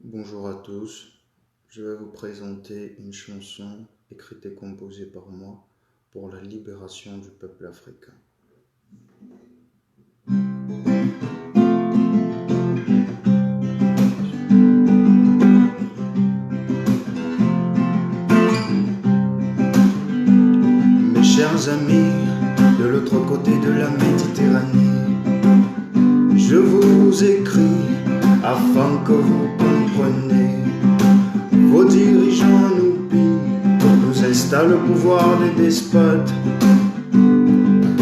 Bonjour à tous, je vais vous présenter une chanson écrite et composée par moi pour la libération du peuple africain. Mes chers amis, de l'autre côté de la Méditerranée, je vous écris afin que vous compreniez. Vos dirigeants nous pillent, nous installent au pouvoir des despotes.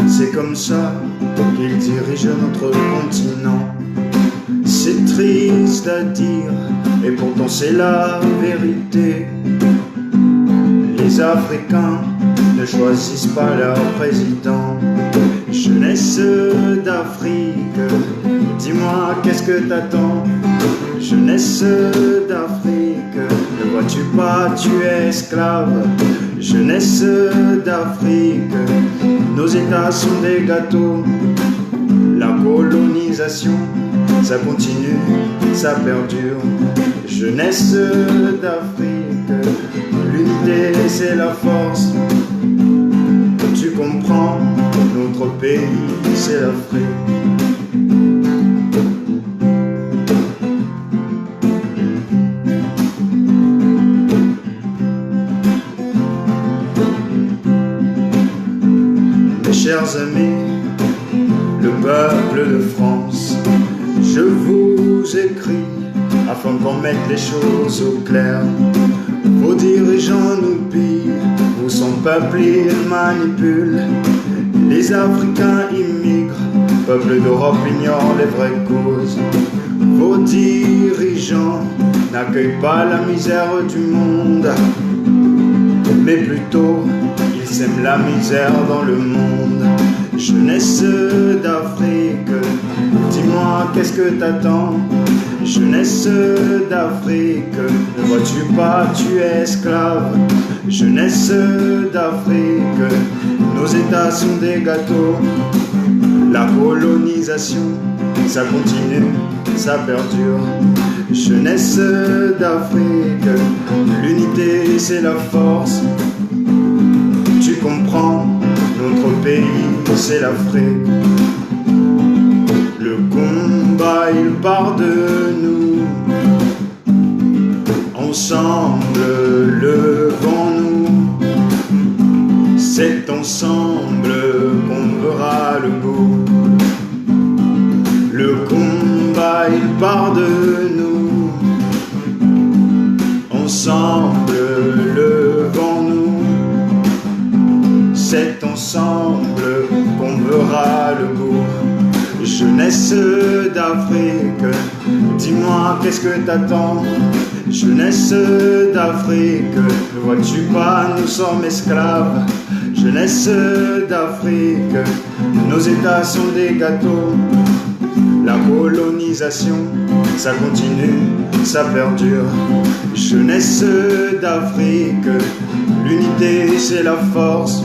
C'est comme ça qu'ils dirigent notre continent. C'est triste à dire, et pourtant c'est la vérité. Les Africains ne choisissent pas leur président. Jeunesse d'Afrique, dis-moi qu'est-ce que t'attends? Jeunesse d'Afrique, ne vois-tu pas, tu es esclave. Jeunesse d'Afrique, nos états sont des gâteaux. La colonisation, ça continue, ça perdure. Jeunesse d'Afrique, l'unité c'est la force. Tu comprends, notre pays c'est l'Afrique. Mes chers amis, le peuple de France, je vous écris afin qu'on mette les choses au clair. Vos dirigeants nous pillent, vous son peuple ils manipulent. Les Africains immigrent, peuple d'Europe ignore les vraies causes. Vos dirigeants n'accueillent pas la misère du monde, mais plutôt ils sèment la misère dans le monde. Jeunesse d'Afrique, dis-moi qu'est-ce que t'attends? Jeunesse d'Afrique, ne vois-tu pas, tu es esclave. Jeunesse d'Afrique, nos états sont des gâteaux. La colonisation, ça continue, ça perdure. Jeunesse d'Afrique, l'unité c'est la force. Tu comprends, notre pays c'est l'Afrique. Le combat il part de nous. Ensemble levons-nous. C'est ensemble qu'on verra le beau. Le combat il part de nous. Ensemble levons-nous. C'est ensemble qu'on verra le beau. Jeunesse d'Afrique, dis-moi qu'est-ce que t'attends? Jeunesse d'Afrique, ne vois-tu pas, nous sommes esclaves. Jeunesse d'Afrique, nos états sont des gâteaux. La colonisation, ça continue, ça perdure. Jeunesse d'Afrique, l'unité c'est la force.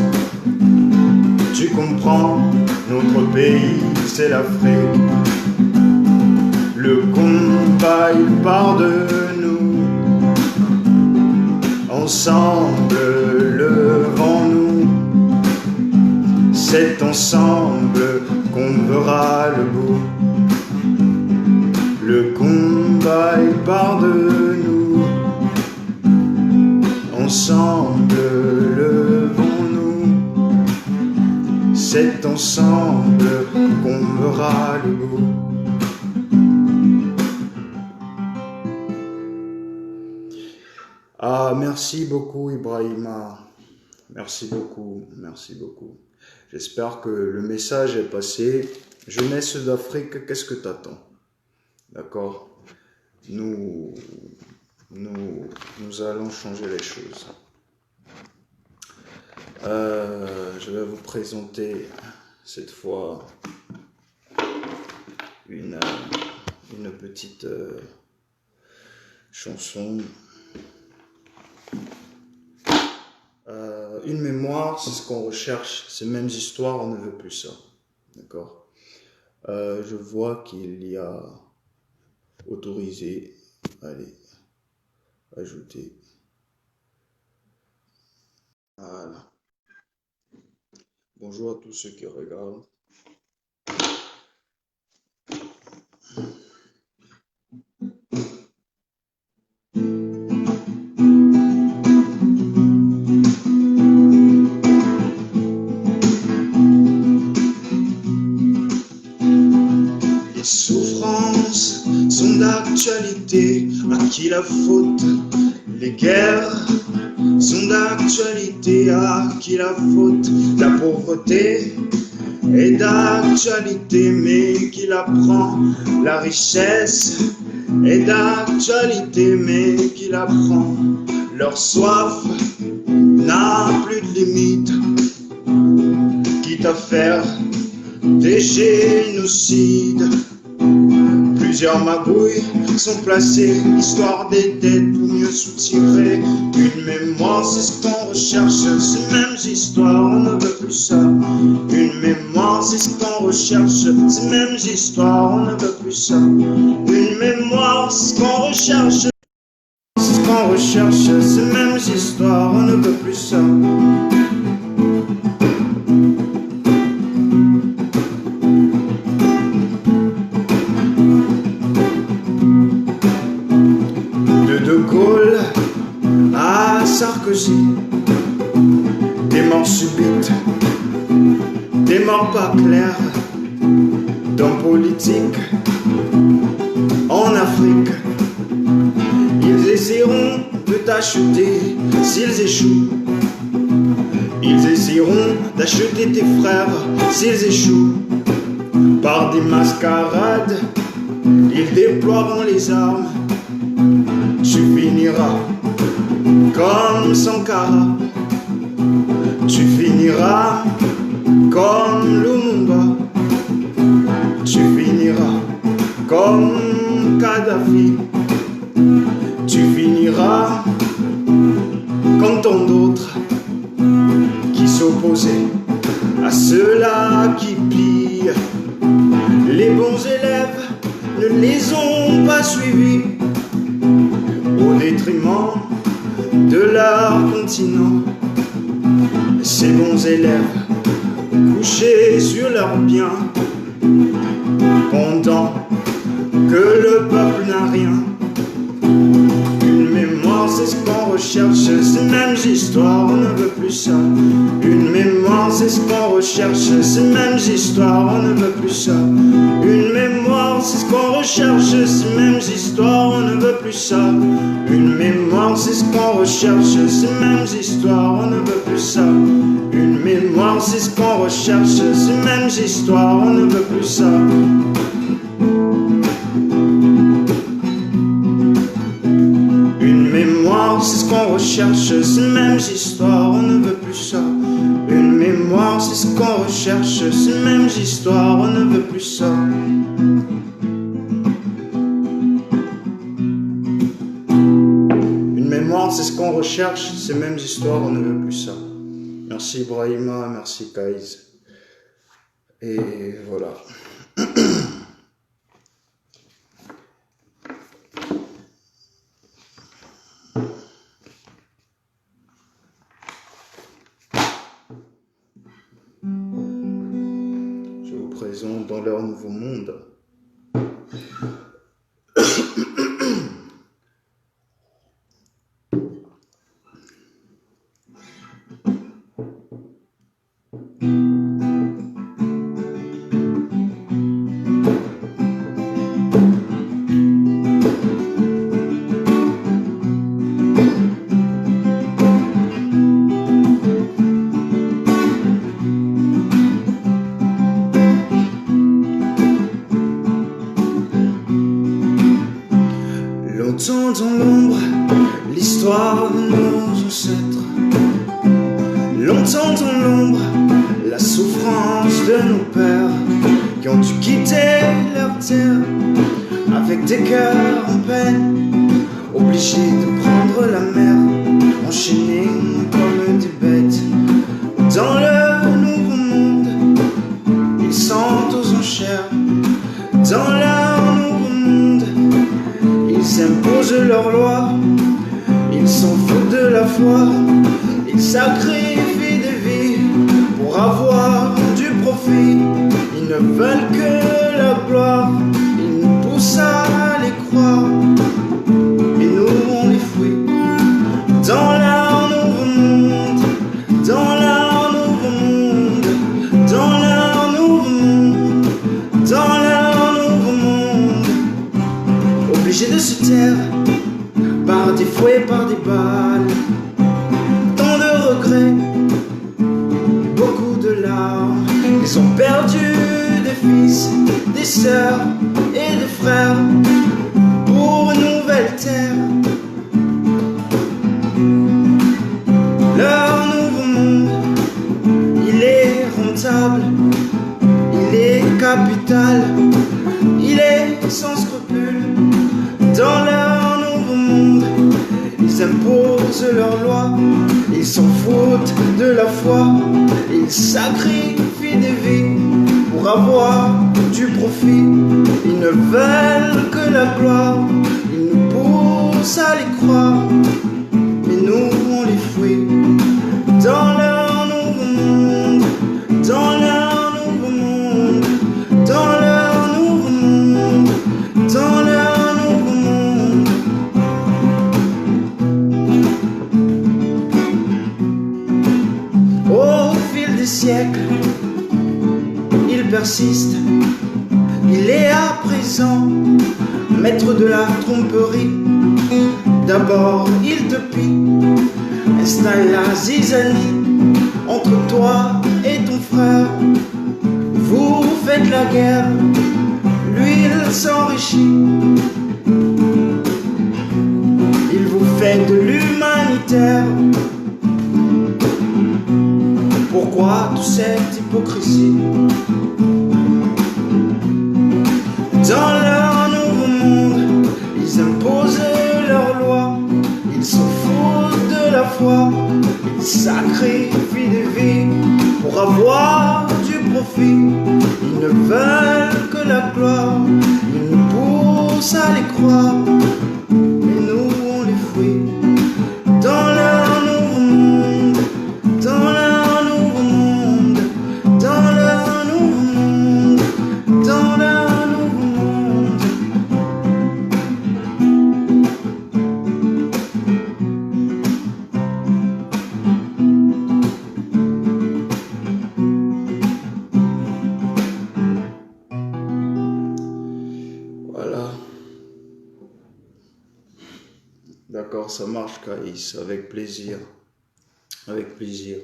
Tu comprends, notre pays c'est l'Afrique. Le combat il part de nous. Ensemble levons-nous. C'est ensemble qu'on verra le beau. Le combat il part de nous. Ensemble levons-nous. C'est ensemble qu'on verra le beau. Ah, merci beaucoup Ibrahima. Merci beaucoup, merci beaucoup. J'espère que le message est passé. Jeunesse d'Afrique, qu'est-ce que t'attends? D'accord? Nous allons changer les choses. Je vais vous présenter cette fois une petite chanson. Une mémoire, c'est ce qu'on recherche. Ces mêmes histoires, on ne veut plus ça. D'accord? Je vois qu'il y a autorisé Allez, ajouter. Voilà. Bonjour à tous ceux qui regardent. Les souffrances sont d'actualité, à qui la faute? Les guerres sont d'actualité, à qui la faute? La pauvreté est d'actualité, mais qui la prend? La richesse est d'actualité, mais qui la prend? Leur soif n'a plus de limite, quitte à faire des génocides. Plusieurs magouilles sont placées, histoire des dettes pour mieux soutirer une mémoire. C'est ce qu'on recherche, ces mêmes histoires, on ne veut plus ça. Une mémoire, c'est ce qu'on recherche, ces mêmes histoires, on ne veut plus ça. Une mémoire, c'est ce qu'on recherche, c'est ce qu'on recherche, ces mêmes histoires, on ne veut plus ça. De Gaulle à Sarkozy, des morts subites, des morts pas claires, d'hommes politiques en Afrique. Ils essaieront de t'acheter s'ils échouent. Ils essaieront d'acheter tes frères s'ils échouent. Par des mascarades, ils déploieront les armes. Tu finiras comme Sankara, tu finiras comme Lumumba, tu finiras comme Kadhafi, tu finiras comme tant d'autres qui s'opposaient à ceux-là qui pillent. Les bons élèves ne les ont pas suivis, au détriment de leur continent. Ces bons élèves couchés sur leurs biens, pendant que le peuple n'a rien. Une mémoire, c'est ce qu'on recherche, ces mêmes histoires, on ne veut plus ça. Une mémoire, c'est ce qu'on recherche, ces mêmes histoires, on ne veut plus ça. Une mémoire, c'est ce qu'on recherche, ces mêmes histoires, on ne veut plus ça. Une mémoire, c'est ce qu'on recherche, ces mêmes histoires, on ne veut plus ça. Une mémoire, c'est ce qu'on recherche, ces mêmes histoires, on ne veut plus ça. Une mémoire, c'est ce qu'on recherche, ces mêmes histoires, on ne veut plus ça. Une mémoire, c'est ce qu'on recherche, ces mêmes histoires, on ne veut plus ça. Une mémoire, c'est ce qu'on recherche, ces mêmes histoires, on ne veut plus ça. Merci Brahima, merci Kaiz. Et voilà. Je vous présente dans leur nouveau monde. Longtemps dans l'ombre, l'histoire de nos ancêtres. Longtemps dans l'ombre, la souffrance de nos pères qui ont dû quitter leur terre avec des cœurs en peine, obligés de prendre la mer, enchaînés comme des bêtes. Dans le nouveau monde, ils sont aux enchères. Dans leur nouveau monde, ils s'imposent imposent leurs lois, ils s'en foutent de la foi, ils sacrifient des vies pour avoir du profit. Ils ne veulent que la gloire, ils nous poussent à les croire, et nous on les fouille dans leur nouveau monde, dans leur nouveau monde, dans leur nouveau monde, dans leur nouveau monde. Obligés de se taire par des fouets, par des balles, tant de regrets, beaucoup de larmes. Ils ont perdu des fils, des sœurs et des frères pour une nouvelle terre. Leur nouveau monde, il est rentable, il est capital, il est sans scrupules. Dans leur nouveau monde, ils imposent leurs lois, ils s'en foutent de la foi, ils sacrifient des vies pour avoir du profit. Ils ne veulent que la gloire, ils nous poussent à les croire, mais nous on les fouille dans leur nouveau monde, dans leur nouveau monde, dans leur nouveau monde, dans leur nouveau monde. Au fil des siècles, il persiste, il est à présent maître de la tromperie. D'abord il te pille, installe la zizanie entre toi et ton frère. Vous faites la guerre, lui il s'enrichit, il vous fait de l'humanitaire. Pourquoi toute cette hypocrisie? Dans leur nouveau monde, ils imposent leurs lois, ils s'en foutent de la foi, ils sacrifient des vies pour avoir du profit. Ils ne veulent que la gloire, ils nous poussent à les croire, mais nous on les fouille dans leur nouveau monde, dans leur nouveau monde, dans leur nouveau monde, dans leur nouveau monde. Voilà. D'accord, ça marche, Caïs, avec plaisir. Avec plaisir.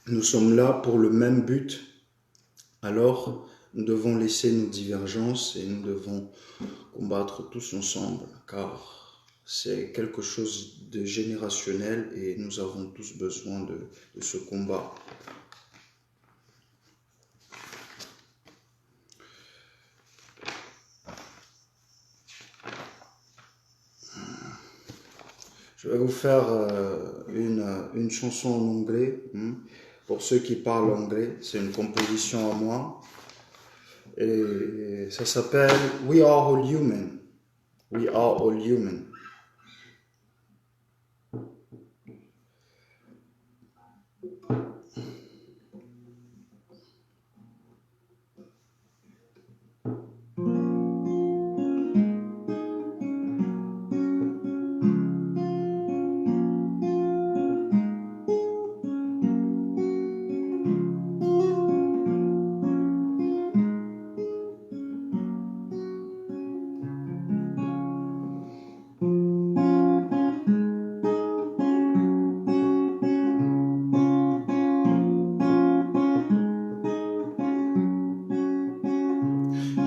Et nous sommes là pour le même but. Alors, nous devons laisser nos divergences et nous devons combattre tous ensemble, car c'est quelque chose de générationnel et nous avons tous besoin de ce combat. Je vais vous faire une chanson en anglais. Pour ceux qui parlent anglais, c'est une composition à moi. Et ça s'appelle We Are All Human. We Are All Human.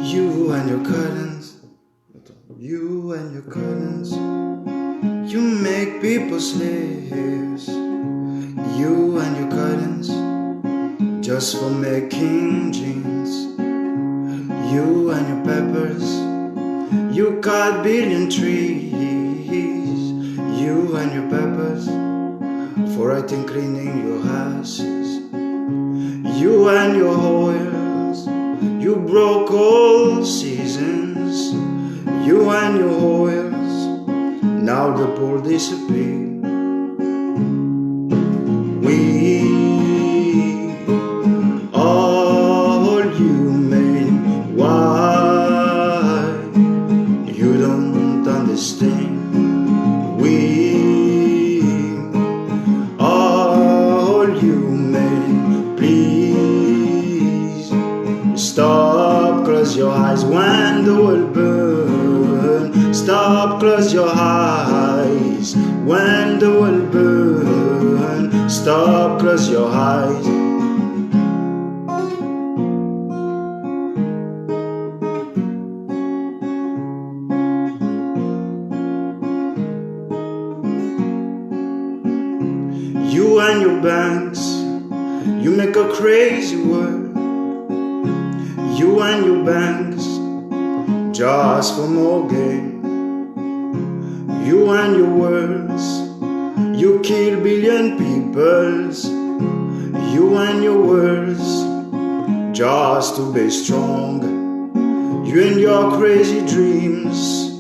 You and your curtains, you and your curtains, you make people slaves. You and your curtains, just for making jeans. You and your peppers, you cut billion trees. You and your peppers, for writing, cleaning your houses. You and your oils, you You broke all seasons, you and your oils. Now the pole disappeared. We all human. Why you don't understand? We all human. Please stop, close your eyes when the world burns. Stop, close your eyes when the world burns. Stop, close your eyes. You and your banks, you make a crazy world. You and your banks, just for more gain. You and your words, you kill billion peoples. You and your words, just to be strong. You and your crazy dreams,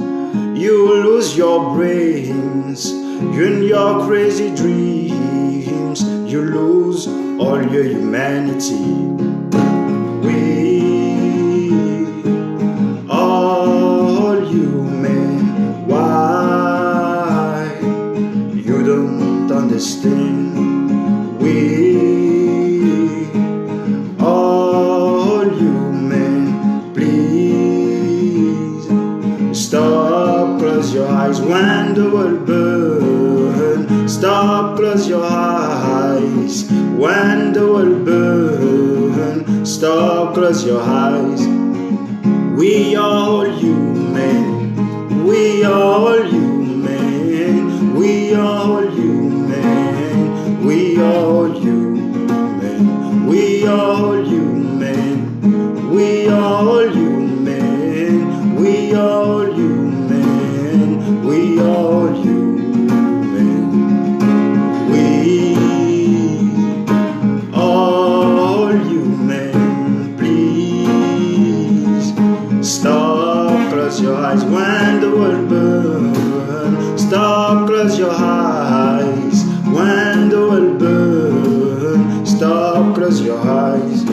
you lose your brains. You and your crazy dreams, you lose all your humanity. We all human. Why you don't understand? We all human. Please stop, close your eyes when the world burns. Stop, close your eyes when the world burns. Stop, close your eyes. We are all human. We are all human. We are all human. We are all human. We are all human. We are all human. We are all human. We are all human. Close your eyes when the world burns. Stop, close your eyes when the world burns. Stop, close your eyes.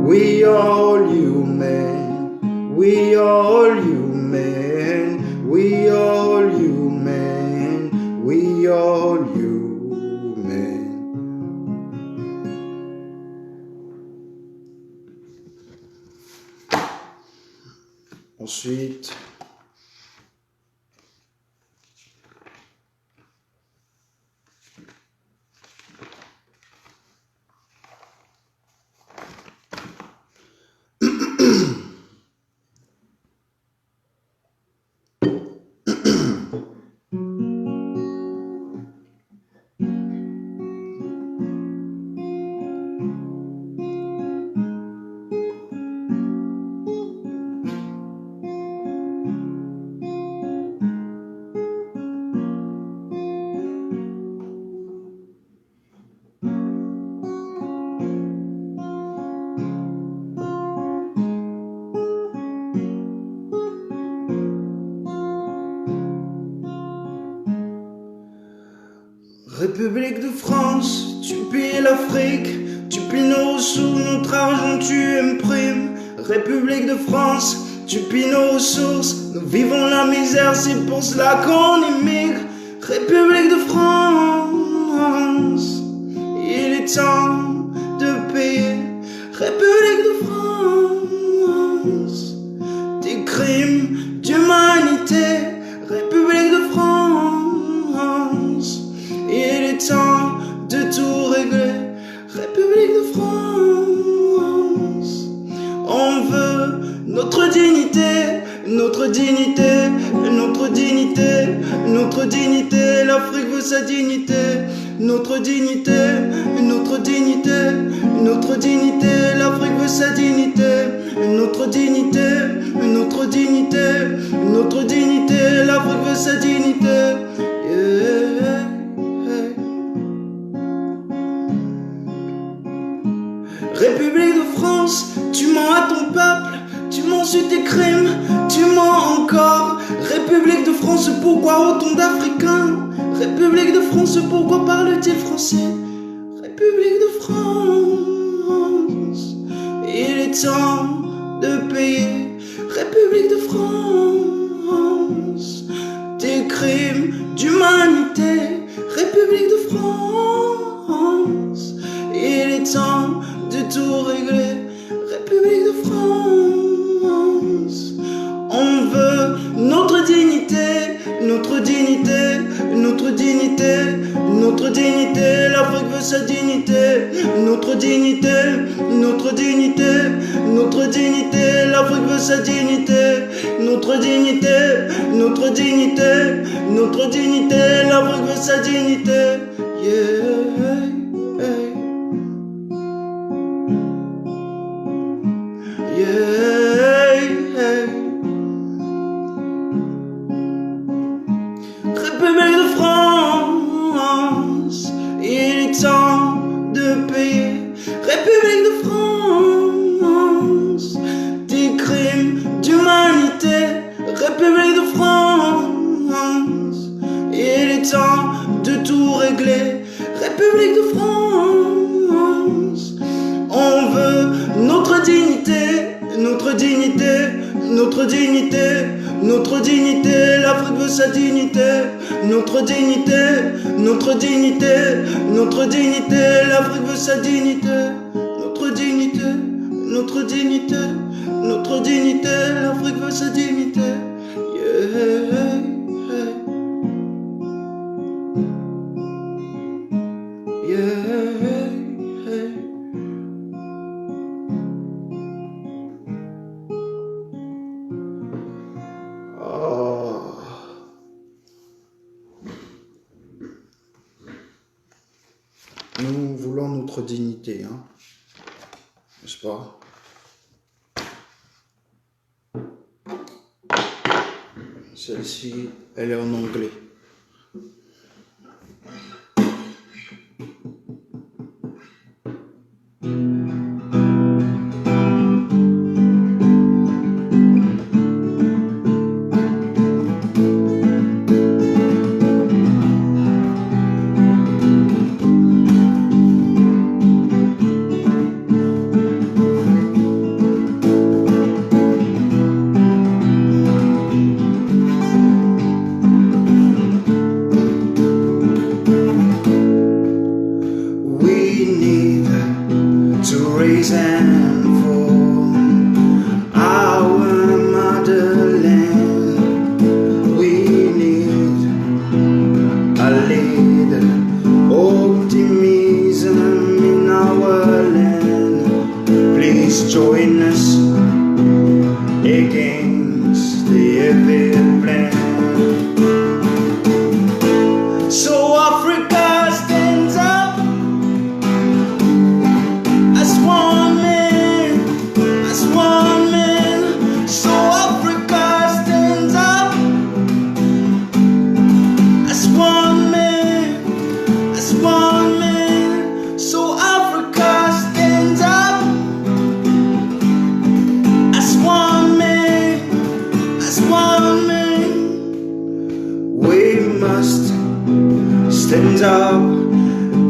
We are all human. We are all human. We are all human. We are all human. Ensuite, République de France, tu pilles l'Afrique, tu pilles nos ressources, notre argent tu imprimes. République de France, tu pilles nos ressources, nous vivons la misère, c'est pour cela qu'on immigre. République de France, il est temps de payer. République de France, des crimes d'humanité. République de France, il est temps de tout régler. République de France, on veut notre dignité, notre dignité, notre dignité, notre dignité. L'Afrique veut sa dignité, notre dignité, notre dignité, notre dignité. L'Afrique veut sa dignité, notre dignité, notre dignité, notre dignité. L'Afrique veut sa dignité. Yeah. République de France, tu mens à ton peuple. sur tes crimes, tu mens encore. République de France, pourquoi autant d'Africains? République de France, pourquoi parle-t-il français? République de France, il est temps de payer. République de France, tes crimes d'humanité. République de France, il est temps de tout régler. République de France, on veut notre dignité, notre dignité, notre dignité, notre dignité. L'Afrique veut sa dignité, notre dignité, notre dignité, notre dignité. L'Afrique veut sa dignité, notre dignité, notre dignité, notre dignité. L'Afrique veut sa dignité. Yeah. République de France, il est temps de payer. République de France, des crimes d'humanité. République de France, il est temps de tout régler. République de France, on veut notre dignité, notre dignité, notre dignité, notre dignité. L'Afrique veut sa dignité, notre dignité, notre dignité, notre dignité. L'Afrique veut sa dignité, notre dignité, notre dignité, notre dignité. L'Afrique veut sa dignité. Yeah. Yeah. Nous voulons notre dignité, hein, n'est-ce pas? Celle-ci, elle est en anglais. Raise and fall our motherland. We need a leader, optimism in our land. Please join us against the evil plan. So Africa stands up as one man, as one man. So Africa stands up as one man, as one man. So Africa stands up as one man, as one man. We must stand up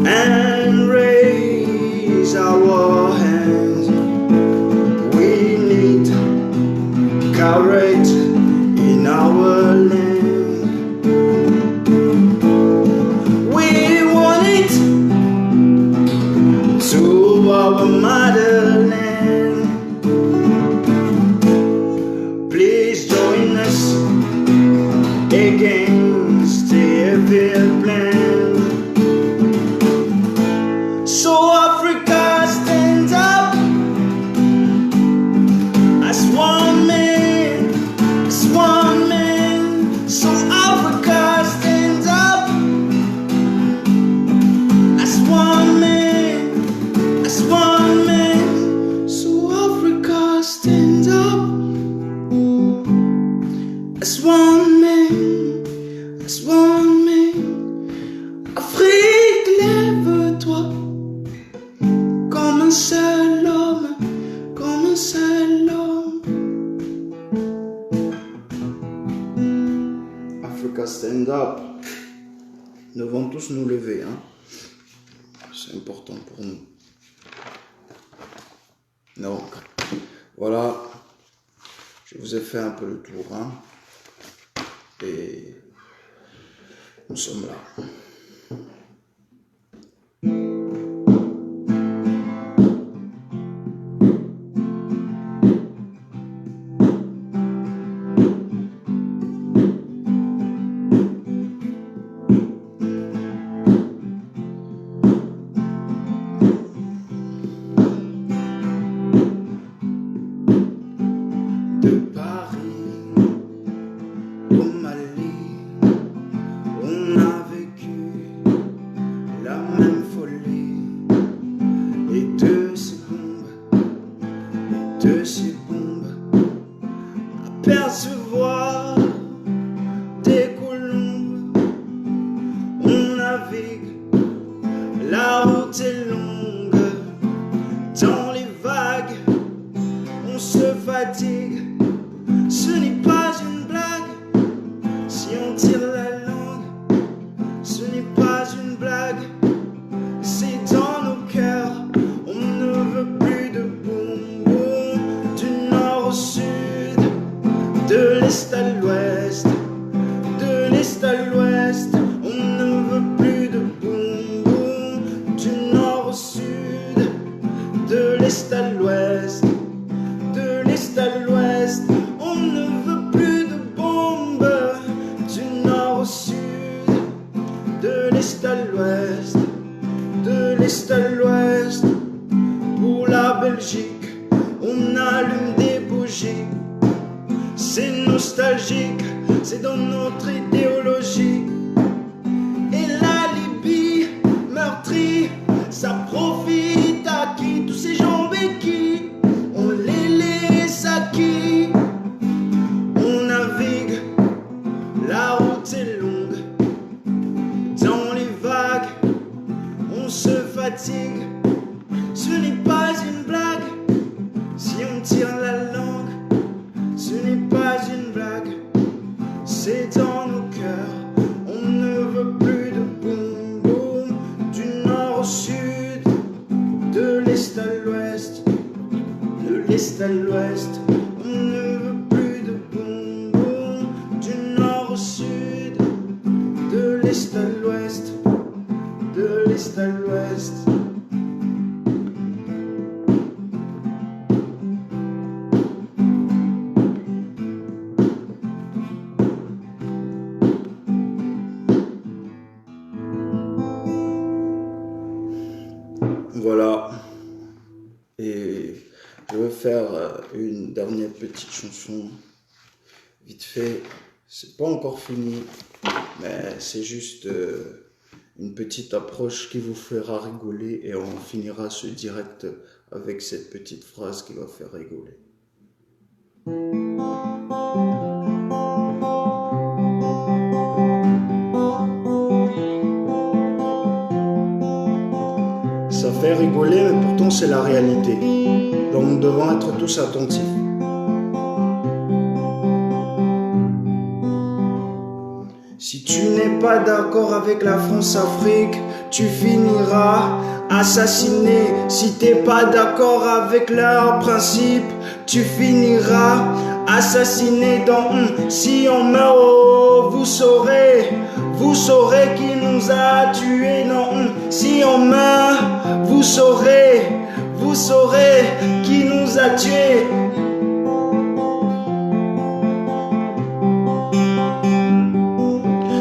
and raise our hands. We need courage in our land. We want it to our motherland. Please join us against the evil plan. So Africa stands up as one man, as one man. stand up. Nous devons tous nous lever, hein. C'est important pour nous. Donc, voilà. Je vous ai fait un peu le tour, hein. Et nous sommes là. De Paris au Mali, on a vécu la même folie. Et de ces bombes, apercevoir des colombes. On navigue, la route est longue, dans les vagues, on se fatigue. Ce n'est pas une blague, si on tire la langue, ce n'est pas une blague, c'est dans nos cœurs. On ne veut plus de boum boum, du nord au sud, de l'est à l'ouest, de l'est à l'ouest. On ne veut plus de boum boum, du nord au sud, de l'est à l'ouest, de l'est à l'ouest. On ne veut plus de bombes, du nord au sud, de l'est à l'ouest, de l'est à l'ouest. Pour la Belgique, on allume des bougies. C'est nostalgique, c'est dans notre idéologie. Et la Libye meurtrie, ça profite à qui? Tous ces gens béquilles, on les laisse à qui? On navigue, la route est longue, dans les vagues, on se fatigue. Ce n'est pas une blague, si on tire la langue, ce n'est pas une blague, c'est dans nos cœurs. On ne veut plus de boum boum, du nord au sud, de l'est à l'ouest, de l'est à l'ouest. On ne veut plus de boum boum, du nord au sud, de l'est à l'ouest, de l'est à l'ouest. Voilà, et je vais faire une dernière petite chanson, vite fait. C'est pas encore fini, mais c'est juste une petite approche qui vous fera rigoler, et on finira ce direct avec cette petite phrase qui va faire rigoler. Ça fait rigoler, mais pourtant c'est la réalité. Donc nous devons être tous attentifs. Si tu n'es pas d'accord avec la France-Afrique, tu finiras assassiné. Si t'es pas d'accord avec leurs principes, tu finiras assassiné. Si on meurt, oh, vous saurez qui nous a tués. Non, si on meurt, vous saurez qui nous a tués.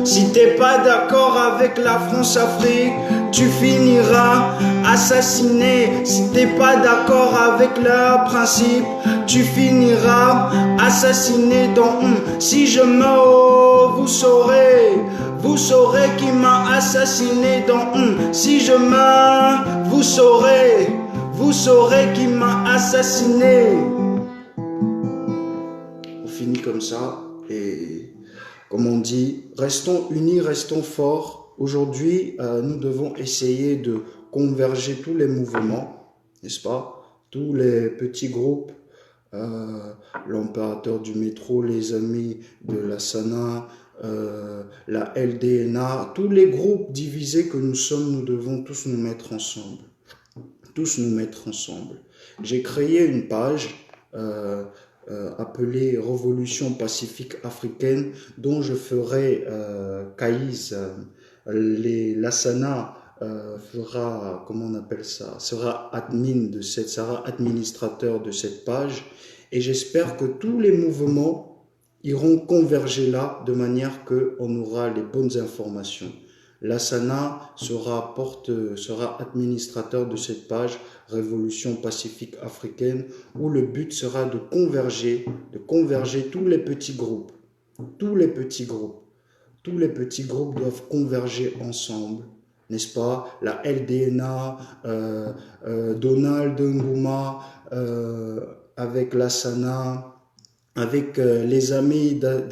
Si t'es pas d'accord avec la France-Afrique, tu finiras assassiné. Si t'es pas d'accord avec leurs principes, tu finiras assassiné. Si je meurs, oh, vous saurez qui m'a assassiné. Si je meurs, vous saurez qui m'a assassiné. On finit comme ça, et comme on dit, restons unis, restons forts. Aujourd'hui, nous devons essayer de converger tous les mouvements, n'est-ce pas? Tous les petits groupes l'impérateur du métro, les amis de la Sana, la LDNA, tous les groupes divisés que nous sommes, nous devons tous nous mettre ensemble. Tous nous mettre ensemble. J'ai créé une page appelée Révolution pacifique africaine, dont je ferai Caïs, l'Assana fera, comment on appelle ça, sera sera administrateur de cette page, et j'espère que tous les mouvements iront converger là de manière qu'on aura les bonnes informations. L'Assana sera administrateur de cette page Révolution pacifique africaine, où le but sera de converger tous les petits groupes. Tous les petits groupes. Tous les petits groupes doivent converger ensemble, n'est-ce pas? La LDNA, Donald Ngouma, avec l'Assana, avec les amis de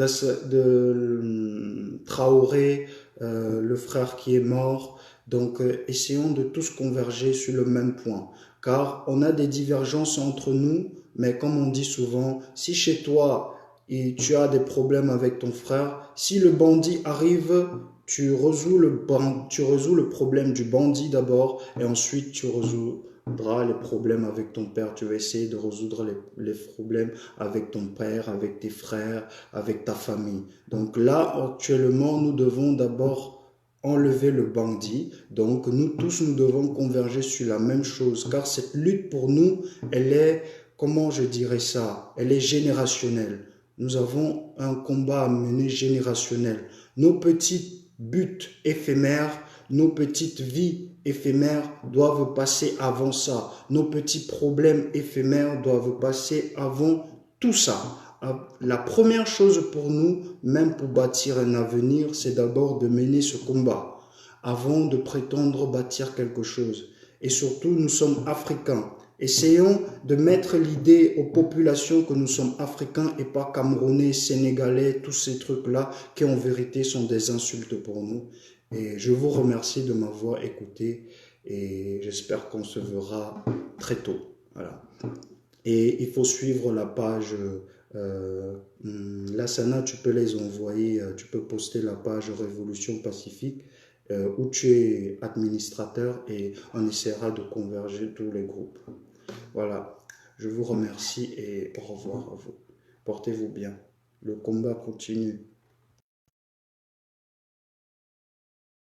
Traoré, le frère qui est mort. Donc, essayons de tous converger sur le même point, car on a des divergences entre nous, mais comme on dit souvent, si chez toi et tu as des problèmes avec ton frère, si le bandit arrive, tu résous le problème du bandit d'abord, et ensuite tu résoudras les problèmes avec ton père. Tu vas essayer de résoudre les problèmes avec ton père, avec tes frères, avec ta famille. Donc là, actuellement, nous devons d'abord enlever le bandit. Donc nous tous, nous devons converger sur la même chose, car cette lutte pour nous, elle est, comment je dirais ça, elle est générationnelle. Nous avons un combat à mener générationnel. Nos petits buts éphémères, nos petites vies éphémères doivent passer avant ça. Nos petits problèmes éphémères doivent passer avant tout ça. La première chose pour nous, même pour bâtir un avenir, c'est d'abord de mener ce combat avant de prétendre bâtir quelque chose. Et surtout, nous sommes africains. Essayons de mettre l'idée aux populations que nous sommes africains et pas camerounais, sénégalais, tous ces trucs-là qui en vérité sont des insultes pour nous. Et je vous remercie de m'avoir écouté et j'espère qu'on se verra très tôt. Voilà. Et il faut suivre la page Lassana, tu peux les envoyer, tu peux poster la page Révolution Pacifique où tu es administrateur et on essaiera de converger tous les groupes. Voilà, je vous remercie et au revoir à vous. Portez-vous bien. Le combat continue.